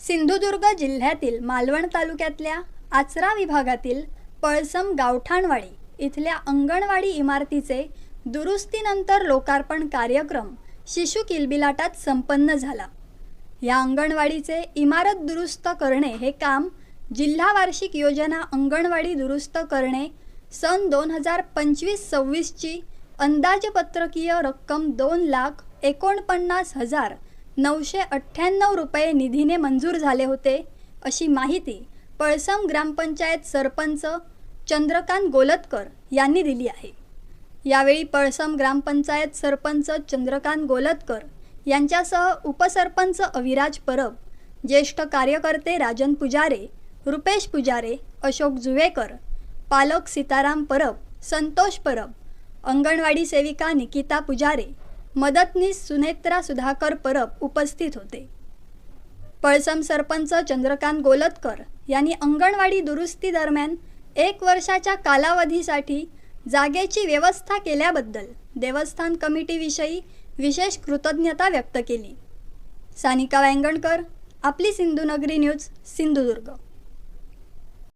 सिंधुदुर्ग जिल्ह्यातील मालवण तालुक्यातल्या आचरा विभागातील पळसम गावठाणवाडी इथल्या अंगणवाडी इमारतीचे दुरुस्तीनंतर लोकार्पण कार्यक्रम शिशु किलबिलाटात संपन्न झाला। या अंगणवाडीचे इमारत दुरुस्त करणे हे काम जिल्हा वार्षिक योजना अंगणवाडी दुरुस्त करणे सन 2025-26 ची अंदाजपत्रकीय रक्कम 2,49,998 रुपये निधीने मंजूर झाले होते, अशी माहिती पळसम ग्रामपंचायत सरपंच चंद्रकांत गोलतकर यांनी दिली आहे। यावेळी पळसम ग्रामपंचायत सरपंच चंद्रकांत गोलतकर यांच्यासह उपसरपंच अविराज परब, ज्येष्ठ कार्यकर्ते राजन पुजारे, रुपेश पुजारे, अशोक जुवेकर, पालक सीताराम परब, संतोष परब, अंगणवाडी सेविका निकिता पुजारे, मदतनीस सुनेत्रा सुधाकर परब उपस्थित होते। पळसम सरपंच चंद्रकांत गोलतकर यांनी अंगणवाडी दुरुस्ती दरम्यान 1 वर्षाच्या कालावधीसाठी जागेची व्यवस्था केल्याबद्दल देवस्थान कमिटीविषयी विशेष कृतज्ञता व्यक्त केली। सानिका वेंगणकर, आपली सिंधुनगरी न्यूज, सिंधुदुर्ग।